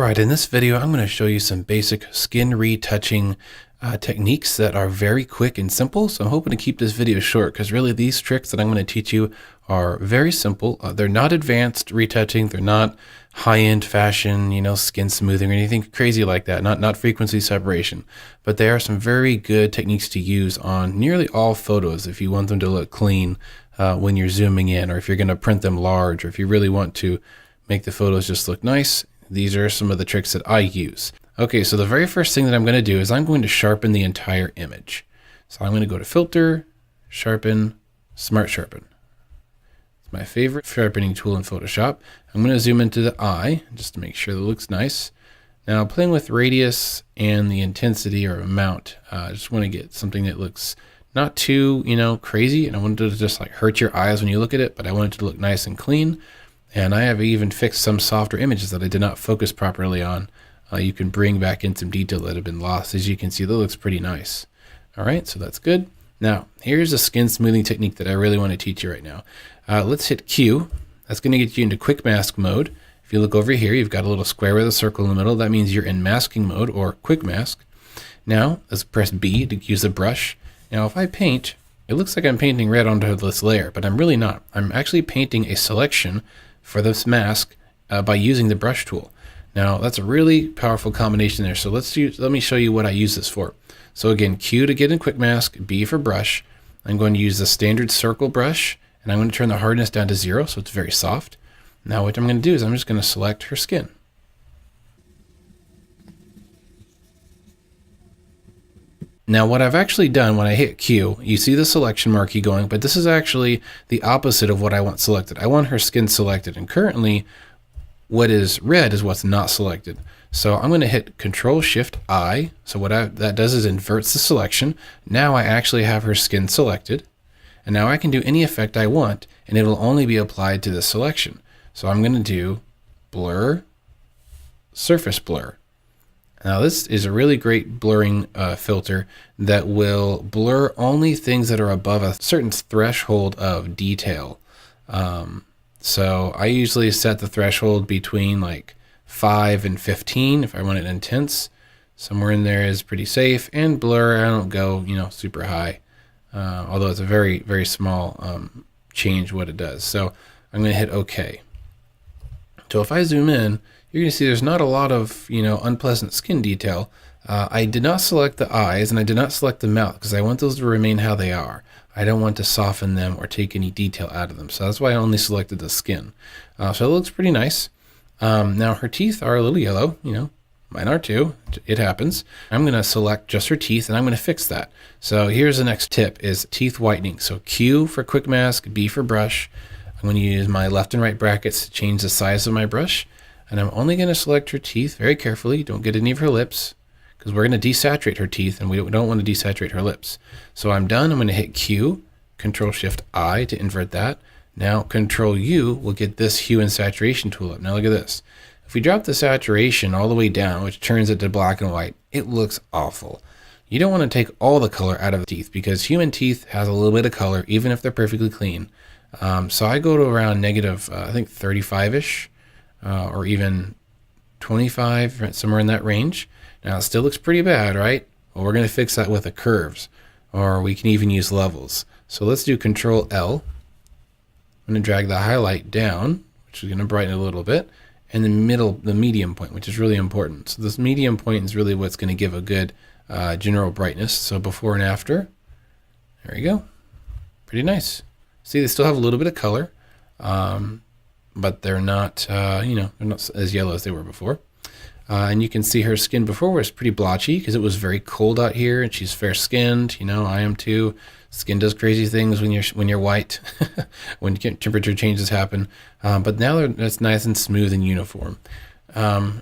Alright, in this video I'm going to show you some basic skin retouching techniques that are very quick and simple. So I'm hoping to keep this video short because really these tricks that I'm going to teach you are very simple. They're not advanced retouching. They're not high-end fashion, skin smoothing or anything crazy like that. Not frequency separation. But they are some very good techniques to use on nearly all photos if you want them to look clean when you're zooming in, or if you're going to print them large, or if you really want to make the photos just look nice. These are some of the tricks that I use. Okay, so the very first thing that I'm going to do is I'm going to sharpen the entire image. So I'm going to go to Filter, Sharpen, Smart Sharpen. It's my favorite sharpening tool in Photoshop. I'm going to zoom into the eye just to make sure that it looks nice. Now playing with radius and the intensity or amount, I just want to get something that looks not too, crazy. And I want it to just like hurt your eyes when you look at it, but I want it to look nice and clean. And I have even fixed some softer images that I did not focus properly on. You can bring back in some detail that have been lost. As you can see, that looks pretty nice. All right, so that's good. Now, here's a skin smoothing technique that I really want to teach you right now. Let's hit Q. That's going to get you into quick mask mode. If you look over here, you've got a little square with a circle in the middle. That means you're in masking mode or quick mask. Now, let's press B to use a brush. Now, if I paint, it looks like I'm painting red onto this layer, but I'm really not. I'm actually painting a selection for this mask by using the brush tool. Now that's a really powerful combination there. So let me show you what I use this for. So again, Q to get in quick mask, B for brush. I'm going to use the standard circle brush and I'm going to turn the hardness down to 0 so it's very soft. Now what I'm going to do is I'm just going to select her skin. Now what I've actually done when I hit Q, you see the selection marquee going, but this is actually the opposite of what I want selected. I want her skin selected, and currently what is red is what's not selected. So I'm going to hit Control-Shift-I. So what that does is inverts the selection. Now I actually have her skin selected, and now I can do any effect I want, and it will only be applied to the selection. So I'm going to do Blur, Surface Blur. Now this is a really great blurring filter that will blur only things that are above a certain threshold of detail. So I usually set the threshold between like 5 and 15 if I want it intense. Somewhere in there is pretty safe. And blur, I don't go super high, although it's a very, very small change what it does. So I'm going to hit OK. So if I zoom in, you're going to see there's not a lot of, unpleasant skin detail. I did not select the eyes and I did not select the mouth because I want those to remain how they are. I don't want to soften them or take any detail out of them. So that's why I only selected the skin. So it looks pretty nice. Now her teeth are a little yellow, mine are too. It happens. I'm going to select just her teeth and I'm going to fix that. So here's the next tip is teeth whitening. So Q for quick mask, B for brush. I'm going to use my left and right brackets to change the size of my brush. And I'm only going to select her teeth very carefully. Don't get any of her lips because we're going to desaturate her teeth and we don't want to desaturate her lips. So I'm done. I'm going to hit Q, Control-Shift-I to invert that. Now Control-U will get this hue and saturation tool up. Now look at this. If we drop the saturation all the way down, which turns it to black and white, it looks awful. You don't want to take all the color out of the teeth because human teeth has a little bit of color even if they're perfectly clean. So I go to around negative, I think 35-ish. Or even 25, somewhere in that range. Now it still looks pretty bad, right? Well, we're going to fix that with the curves, or we can even use levels. So let's do Control-L. I'm going to drag the highlight down, which is going to brighten it a little bit, and the medium point, which is really important. So this medium point is really what's going to give a good general brightness. So before and after, there you go. Pretty nice. See, they still have a little bit of color. But they're not, they're not as yellow as they were before. And you can see her skin before was pretty blotchy because it was very cold out here, and she's fair-skinned. I am too. Skin does crazy things when you're white, when temperature changes happen. But now it's nice and smooth and uniform. All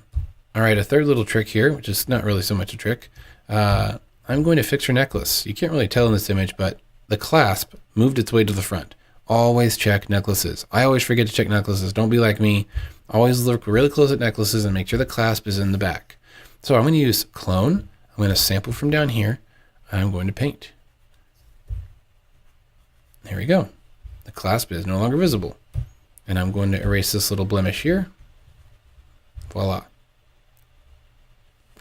right, a third little trick here, which is not really so much a trick. I'm going to fix her necklace. You can't really tell in this image, but the clasp moved its way to the front. Always check necklaces. I always forget to check necklaces. Don't be like me. Always look really close at necklaces and make sure the clasp is in the back. So I'm going to use clone. I'm going to sample from down here. I'm going to paint. There we go. The clasp is no longer visible. And I'm going to erase this little blemish here. Voila.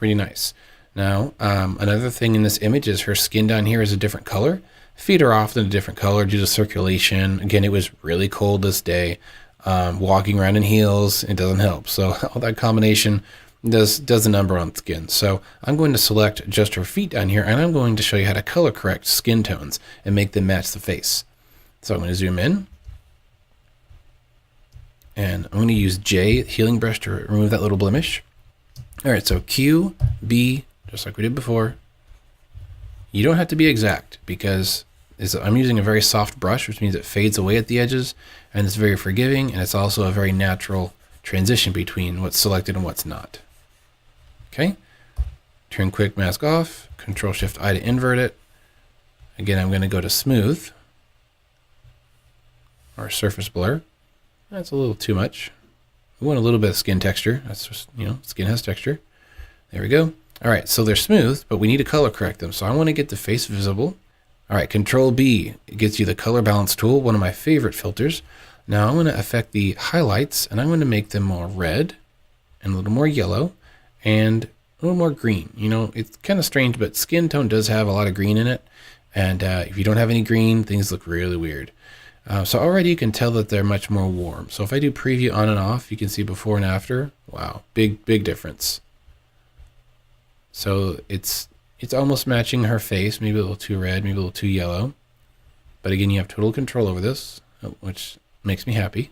pretty nice. Now, another thing in this image is her skin down here is a different color. Feet are often a different color due to circulation. Again, it was really cold this day. Walking around in heels, it doesn't help. So all that combination does a number on skin. So I'm going to select just her feet down here, and I'm going to show you how to color correct skin tones and make them match the face. So I'm going to zoom in, and I'm going to use J healing brush to remove that little blemish. All right, so Q, B, just like we did before. You don't have to be exact because I'm using a very soft brush, which means it fades away at the edges, and it's very forgiving, and it's also a very natural transition between what's selected and what's not. Okay, turn quick mask off, Control-Shift-I to invert it. Again, I'm going to go to smooth, or surface blur. That's a little too much. We want a little bit of skin texture. That's just, skin has texture. There we go. All right, so they're smooth, but we need to color correct them. So I want to get the face visible. All right, Control B gets you the color balance tool, one of my favorite filters. Now I'm going to affect the highlights, and I'm going to make them more red and a little more yellow and a little more green. It's kind of strange, but skin tone does have a lot of green in it. And if you don't have any green, things look really weird. So already you can tell that they're much more warm. So if I do preview on and off, you can see before and after. Wow, big difference. So it's almost matching her face, maybe a little too red, maybe a little too yellow. But again, you have total control over this, which makes me happy.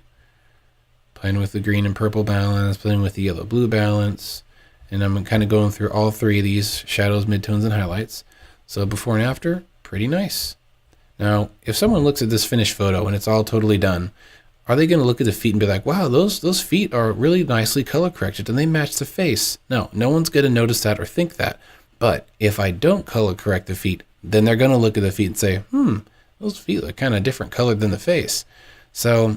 Playing with the green and purple balance, playing with the yellow-blue balance. And I'm kind of going through all three of these shadows, midtones, and highlights. So before and after, pretty nice. Now, if someone looks at this finished photo and it's all totally done, are they going to look at the feet and be like, wow, those feet are really nicely color corrected and they match the face? No one's going to notice that or think that. But if I don't color correct the feet, then they're going to look at the feet and say, those feet look kind of different colored than the face. So,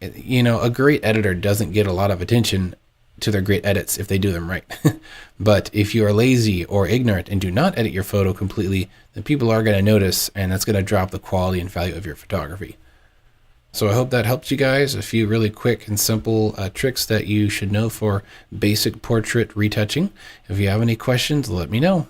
a great editor doesn't get a lot of attention to their great edits if they do them right. But if you are lazy or ignorant and do not edit your photo completely, then people are going to notice, and that's going to drop the quality and value of your photography. So I hope that helped you guys. A few really quick and simple tricks that you should know for basic portrait retouching. If you have any questions, let me know.